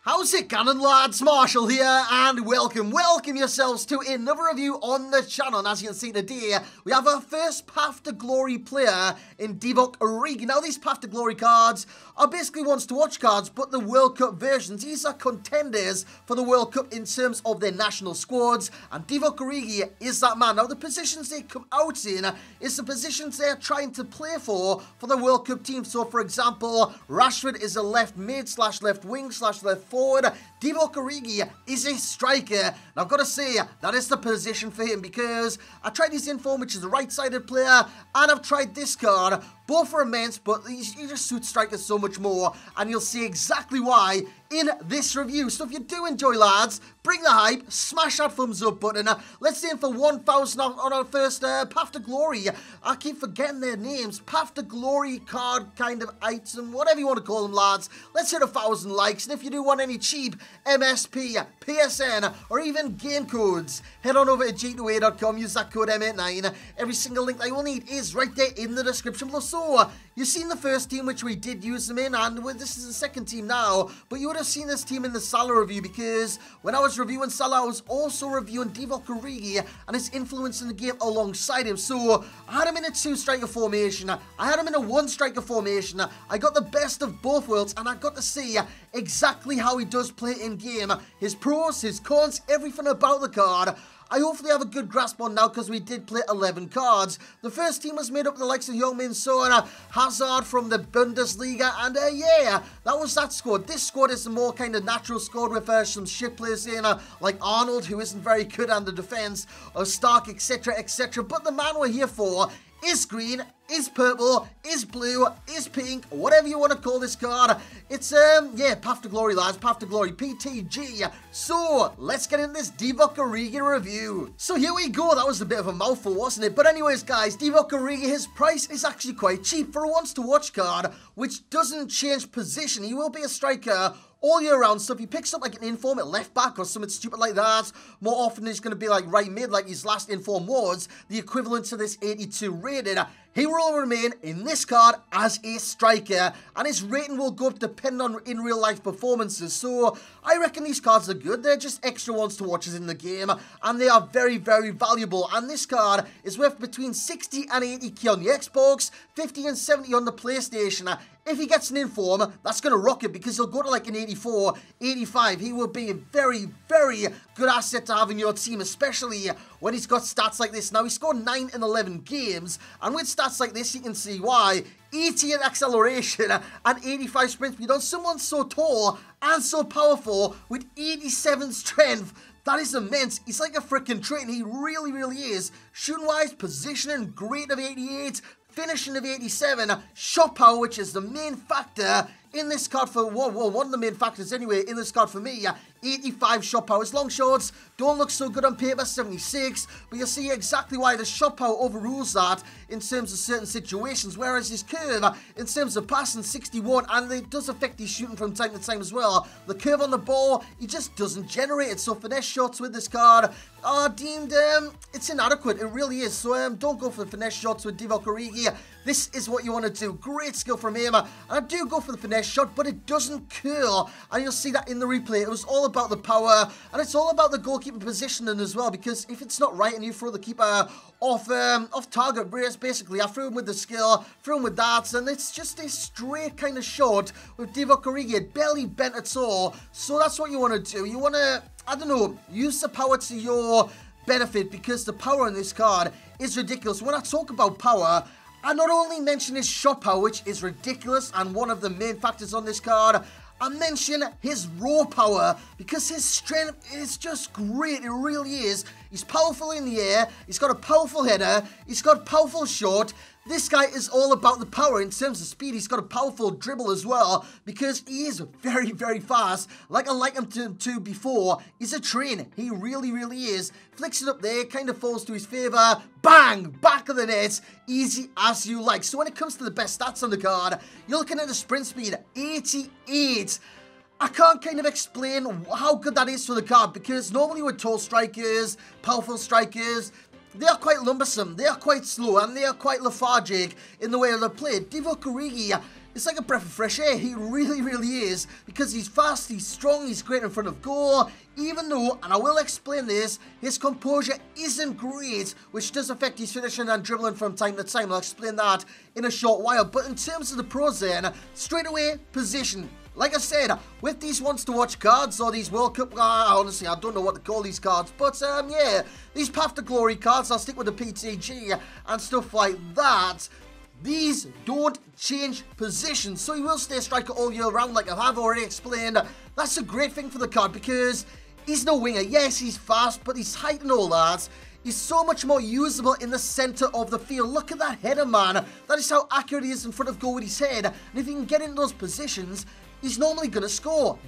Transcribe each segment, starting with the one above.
How's it going, lads? Marshall here, and welcome yourselves to another review on the channel. And as you can see today, we have our first Path to Glory player in Divock Origi. Now, these Path to Glory cards are basically ones to watch cards, but the World Cup versions. These are contenders for the World Cup in terms of their national squads, and Divock Origi is that man. Now, the positions they come out in is the positions they're trying to play for the World Cup team. So, for example, Rashford is a left mid / left wing / left forward. Divock Origi is a striker. And I've got to say, that is the position for him, because I tried his inform, which is a right-sided player, and I've tried this card. Both are immense, but he just suits strikers so much more, and you'll see exactly why in this review. So if you do enjoy, lads, bring the hype, smash that thumbs up button. Let's aim for 1,000 on our first Path to Glory. I keep forgetting their names. Path to Glory card kind of item, whatever you want to call them, lads. Let's hit 1,000 likes, and if you do want any cheap MSP, PSN, or even game codes, head on over to g2a.com, use that code M89. Every single link that you will need is right there in the description below. So, you've seen the first team, which we did use them in, and this is the second team now, but you would have seen this team in the Salah review, because when I was reviewing Salah, I was also reviewing Divock Origi and his influence in the game alongside him. So, I had him in a 2-striker formation, I had him in a 1-striker formation, I got the best of both worlds, and I got to see exactly how he does play in game, his pros, his cons, everything about the card. I hopefully have a good grasp on now, because we did play 11 cards. The first team was made up of the likes of Heung-min Son, Hazard from the Bundesliga, and yeah, that was that squad. This squad is the more kind of natural squad with some shit players in, like Arnold, who isn't very good under defense, or Stark, etc., etc. But the man we're here for is green, is purple, is blue, is pink, whatever you want to call this card. It's, yeah, Path to Glory, lads, Path to Glory, PTG. So, let's get into this Divock Origi review. So, here we go. That was a bit of a mouthful, wasn't it? But anyways, guys, Divock Origi, his price is actually quite cheap for a once-to-watch card, which doesn't change position. He will be a striker all year round, so if he picks up like an inform at left back or something stupid like that, more often he's going to be like right mid, like his last inform was, the equivalent to this 82 rated. He will remain in this card as a striker, and his rating will go up depending on in real life performances. So I reckon these cards are good. They're just extra ones to watch in the game, and they are very, very valuable. And this card is worth between 60 and 80k on the Xbox, 50 and 70 on the PlayStation. If he gets an inform, that's going to rock it, because he'll go to like an 84, 85. He will be a very, very good asset to have in your team, especially when he's got stats like this. Now, he scored 9 in 11 games, and with stats like this, you can see why. 80 in acceleration and 85 sprint speed on someone so tall and so powerful with 87 strength. That is immense. He's like a freaking train. He really, really is. Shooting-wise, positioning, great of 88. Finishing of 87, shot power, which is the main factor in this card for, well, one of the main factors anyway in this card for me, 85 shot power. His long shots don't look so good on paper, 76, but you'll see exactly why the shot power overrules that in terms of certain situations, whereas his curve, in terms of passing, 61, and it does affect his shooting from time to time as well. The curve on the ball, he just doesn't generate it, so finesse shots with this card are deemed, it's inadequate, it really is, so don't go for the finesse shots with Divock Origi. This is what you want to do. Great skill from him, and I do go for the finesse shot, but it doesn't curl, and you'll see that in the replay. It was all about the power, and it's all about the goalkeeper positioning as well, because if it's not right and you throw the keeper off target, basically, I threw him with the skill, threw him with darts, and it's just a straight kind of shot with Divock Origi. It barely bent at all, so that's what you want to do. You want to, I don't know, use the power to your benefit, because the power in this card is ridiculous. When I talk about power, I not only mention his shot power, which is ridiculous and one of the main factors on this card, I mention his raw power, because his strength is just great. It really is. He's powerful in the air. He's got a powerful header. He's got a powerful shot. This guy is all about the power in terms of speed. He's got a powerful dribble as well, because he is very, very fast. Like I like him to before, he's a train. He really, really is. Flicks it up there, kind of falls to his favor. Bang! Back of the net. Easy as you like. So when it comes to the best stats on the card, you're looking at the sprint speed, 88. I can't kind of explain how good that is for the card, because normally with tall strikers, powerful strikers, they are quite lumbersome, they are quite slow, and they are quite lethargic in the way they play. Divock Origi it's like a breath of fresh air. He really, really is, because he's fast, he's strong, he's great in front of goal, even though, and I will explain this, his composure isn't great, which does affect his finishing and dribbling from time to time. I'll explain that in a short while. But in terms of the pros then, straight away, position. Like I said, with these ones to watch cards, or these World Cup, honestly, I don't know what to call these cards, but yeah, these Path to Glory cards, I'll stick with the PTG and stuff like that. These don't change position, so he will stay striker all year round, like I have already explained. That's a great thing for the card, because he's no winger. Yes, he's fast, but his height and all that, he's so much more usable in the centre of the field. Look at that header, man. That is how accurate he is in front of goal with his head. And if he can get in those positions, he's normally going to score.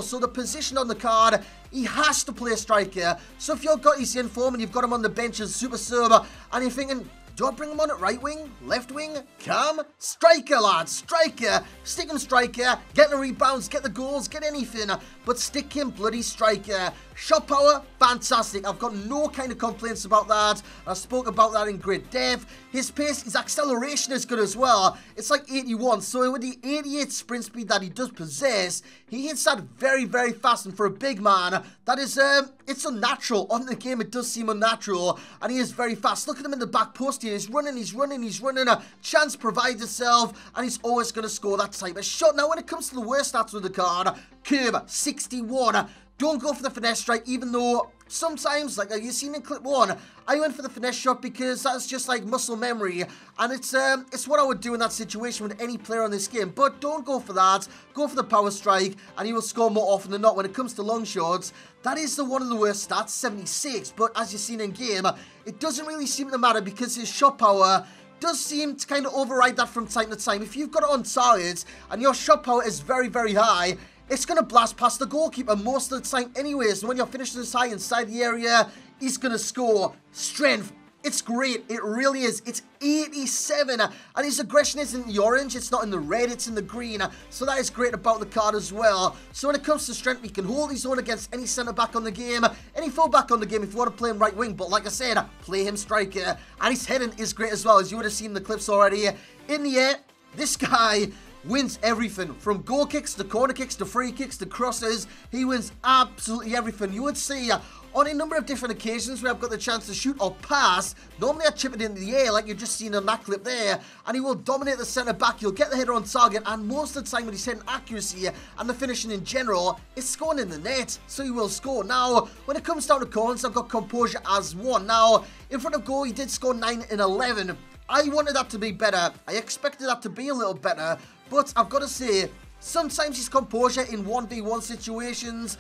So the position on the card, he has to play striker. So if you've got his inform and you've got him on the bench as super sub, and you're thinking, do I bring him on at right wing, left wing, cam? Striker, lads, striker. Stick him striker, get the rebounds, get the goals, get anything, but stick him bloody striker. Shot power, fantastic. I've got no kind of complaints about that. I spoke about that in great depth. His pace, his acceleration is good as well. It's like 81, so with the 88 sprint speed that he does possess, he hits that very, very fast, and for a big man, that is, it's unnatural. On the game, it does seem unnatural, and he is very fast. Look at him in the back post here. He's running. A chance provides itself, and he's always going to score that type of shot. Now, when it comes to the worst stats with the card, curve, 61. Don't go for the finesse strike, even though sometimes, like you've seen in clip 1, I went for the finesse shot because that's just like muscle memory, and it's what I would do in that situation with any player on this game. But don't go for that. Go for the power strike, and you will score more often than not. When it comes to long shots, that is one of the worst stats, 76. But as you've seen in game, it doesn't really seem to matter, because his shot power does seem to kind of override that from time to time. If you've got it on target and your shot power is very, very high, it's going to blast past the goalkeeper most of the time anyways. And when you're finishing this high inside the area, he's going to score. Strength, it's great. It really is. It's 87. And his aggression isn't in the orange. It's not in the red. It's in the green. So that is great about the card as well. So when it comes to strength, he can hold his own against any centre-back on the game, any full-back on the game if you want to play him right wing. But like I said, play him striker. And his heading is great as well, as you would have seen in the clips already. In the air, this guy wins everything, from goal kicks to corner kicks to free kicks to crosses. He wins absolutely everything. You would see on a number of different occasions where I've got the chance to shoot or pass, normally I chip it into the air like you've just seen in that clip there, and he will dominate the centre back. He'll get the header on target, and most of the time with his heading accuracy and the finishing in general, it's scoring in the net, so he will score. Now, when it comes down to corners, I've got composure as 1. Now, in front of goal, he did score 9 in 11. I wanted that to be better. I expected that to be a little better. But I've got to say, sometimes his composure in 1v1 situations,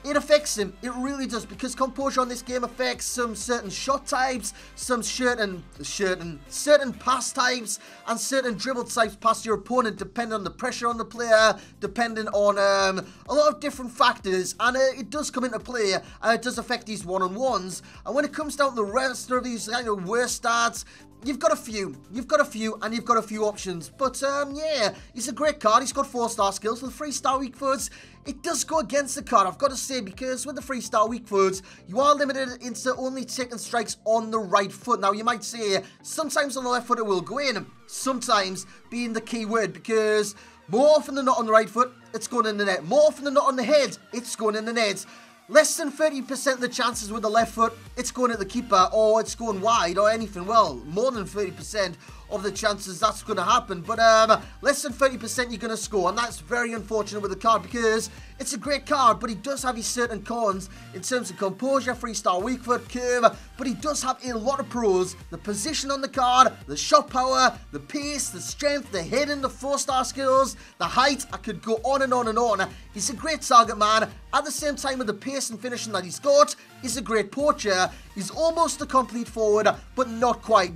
it affects him. It really does, because composure on this game affects some certain shot types, some certain pass types, and certain dribble types past your opponent, depending on the pressure on the player, depending on a lot of different factors, and it does come into play, and it does affect these one-on-ones. And when it comes down to the rest of these kind of worst stats, you've got a few, and you've got a few options. But, yeah, he's a great card. He's got 4-star skills with 3-star weak foots. It does go against the card, I've got to say, because with the 3-star weak foots, you are limited into only taking strikes on the right foot. Now, you might say, sometimes on the left foot it will go in, sometimes being the key word, because more often than not on the right foot, it's going in the net. More often than not on the head, it's going in the net. Less than 30% of the chances with the left foot, it's going at the keeper, or it's going wide, or anything. Well, more than 30% of the chances that's going to happen. But less than 30% you're going to score, and that's very unfortunate with the card, because it's a great card, but he does have his certain cons in terms of composure, 3-star weak foot, curve, but he does have a lot of pros. The position on the card, the shot power, the pace, the strength, the heading, the 4-star skills, the height. I could go on and on and on. He's a great target man. At the same time, with the pace and finishing that he's got, he's a great poacher. He's almost a complete forward, but not quite.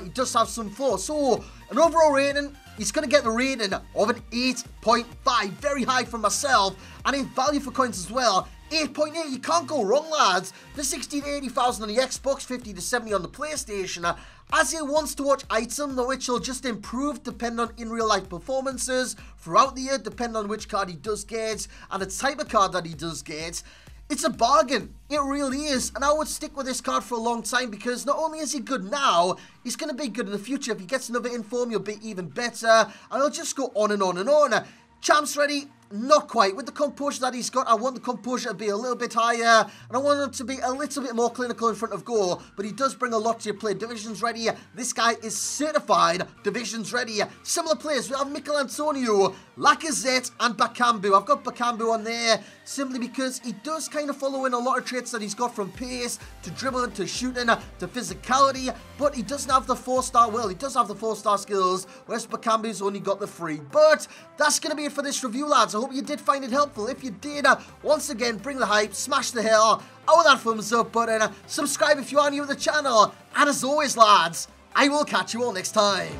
He does have some flaws. So, an overall rating, he's going to get the rating of an 8.5. Very high for myself. And in value for coins as well, 8.8. You can't go wrong, lads. For 60 to 80,000 on the Xbox, 50 to 70 on the PlayStation. As a wants-to-watch item, which will just improve depending on in-real-life performances throughout the year, depending on which card he does get, and the type of card that he does get. It's a bargain. It really is. And I would stick with this card for a long time because not only is he good now, he's going to be good in the future. If he gets another inform, he'll be even better. And I'll just go on and on and on. Champs ready? Not quite. With the composure that he's got, I want the composure to be a little bit higher, and I want him to be a little bit more clinical in front of goal, but he does bring a lot to your play. Divisions ready. This guy is certified divisions ready. Similar players, we have Mikel Antonio, Lacazette, and Bakambu. I've got Bakambu on there simply because he does kind of follow in a lot of traits that he's got, from pace to dribbling to shooting to physicality, but he doesn't have the 4-star will. He does have the 4-star skills, whereas Bakambu's only got the 3. But that's going to be it for this review, lads. I hope you did find it helpful. If you did, once again, bring the hype, smash the hell out of that thumbs up button, subscribe if you are new to the channel, and as always, lads, I will catch you all next time.